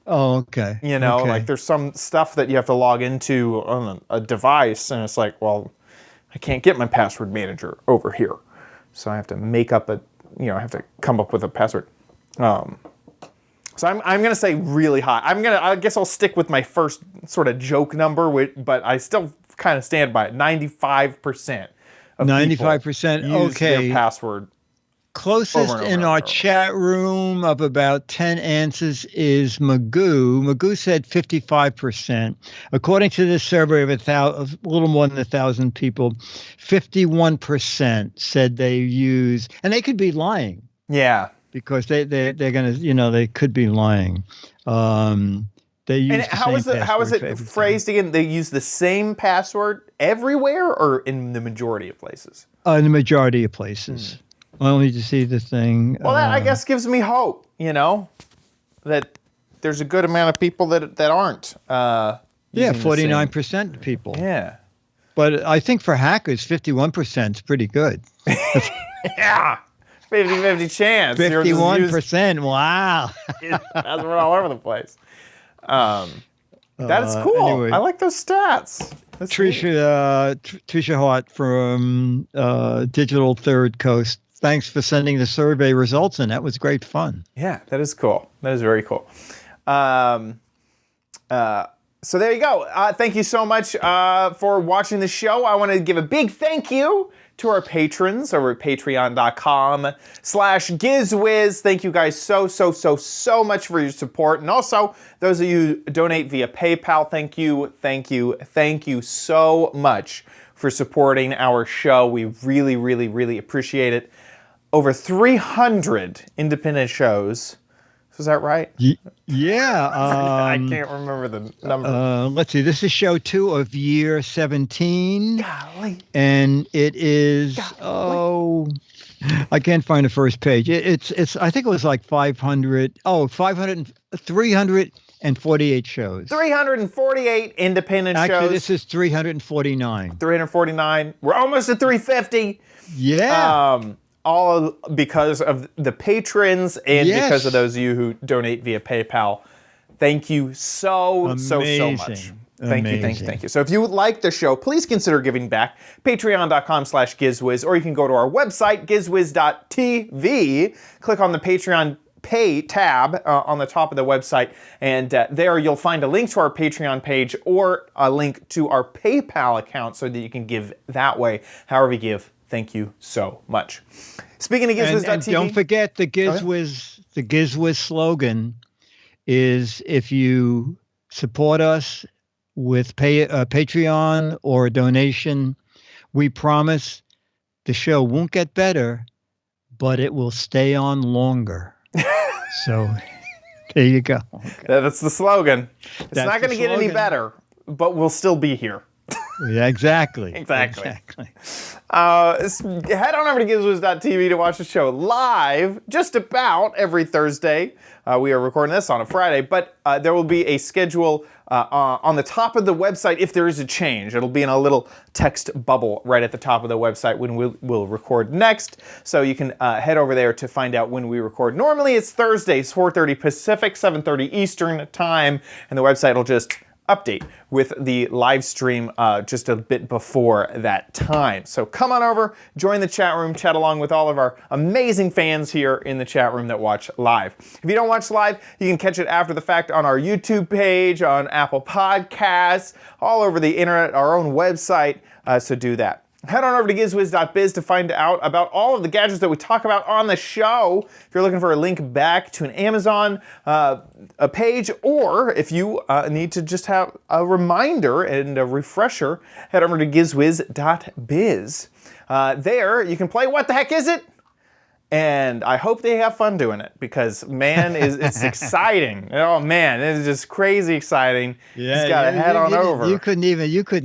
Okay.
Like there's some stuff that you have to log into on a device, and it's like, well, I can't get my password manager over here. So I have to make up I have to come up with a password. So I'm going to say really high. I guess I'll stick with my first sort of joke number, but I still kind of stand by it. 95% of
95%.
people use their password.
Closest in our chat room of about 10 answers is Magoo. Magoo said 55%. According to this survey of a little more than 1,000 people, 51% said they use, and they could be lying.
Yeah.
Because they're going to, they could be lying. They use
and how is it phrased again? They use the same password everywhere or in the majority of places?
In the majority of places. Only to see the thing.
Well, that I guess gives me hope, that there's a good amount of people that aren't.
49% people.
Yeah.
But I think for hackers, 51% is pretty good.
Yeah. 50-50 chance.
51%. Wow.
That's all over the place. That is cool. Anyway, I like those stats. That's
Tricia Hart from Digital Third Coast. Thanks for sending the survey results in. That was great fun.
Yeah, that is cool. That is very cool. So there you go. Thank you so much for watching the show. I want to give a big thank you to our patrons over at patreon.com/Giz Wiz. Thank you guys so much for your support. And also, those of you who donate via PayPal, thank you so much for supporting our show. We really appreciate it. Over 300 independent shows. Was that right?
Yeah.
I can't remember the number.
Let's see. This is show 2 of year 17.
Golly.
And it is, I can't find the first page. It's I think it was like 348 shows. 348 independent shows.
Actually,
this is 349.
349. We're almost at 350.
Yeah.
All because of the patrons and because of those of you who donate via PayPal. Thank you so much. Thank you. So if you like the show, please consider giving back. Patreon.com/GizWiz, or you can go to our website, gizwiz.tv. Click on the Patreon Pay tab on the top of the website, and there you'll find a link to our Patreon page or a link to our PayPal account so that you can give that way. However you give, thank you so much. Speaking of GizWiz.tv.
And don't forget the Giz Wiz slogan is, if you support us with Patreon or a donation, we promise the show won't get better, but it will stay on longer. So there you go. Okay.
That's the slogan. It's not going to get any better, but we'll still be here.
Yeah, exactly.
Exactly. Head on over to GizWiz.tv to watch the show live just about every Thursday. We are recording this on a Friday, but there will be a schedule on the top of the website if there is a change. It'll be in a little text bubble right at the top of the website when we'll record next. So you can head over there to find out when we record. Normally it's Thursdays, 4:30 Pacific, 7:30 Eastern time, and the website will just update with the live stream just a bit before that time. So come on over, join the chat room, chat along with all of our amazing fans here in the chat room that watch live. If you don't watch live, you can catch it after the fact on our YouTube page, on Apple Podcasts, all over the internet, our own website, so do that. Head on over to gizwiz.biz to find out about all of the gadgets that we talk about on the show. If you're looking for a link back to an Amazon a page, or if you need to just have a reminder and a refresher, head over to gizwiz.biz. There, you can play What the Heck Is It? And I hope they have fun doing it because, man, it's exciting. Oh, man, it's just crazy exciting.
Yeah,
just gotta head on over.
You couldn't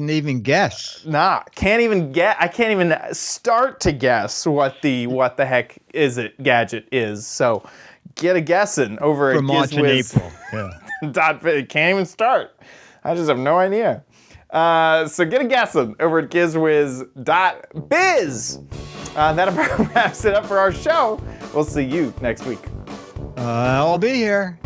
even guess.
Nah, I can't even start to guess what the heck is it gadget is. So get a guessing over
From
at
March and
Giz
April. Yeah.
Can't even start. I just have no idea. So get a guessing over at gizwiz.biz. That about wraps it up for our show. We'll see you next week.
I'll be here.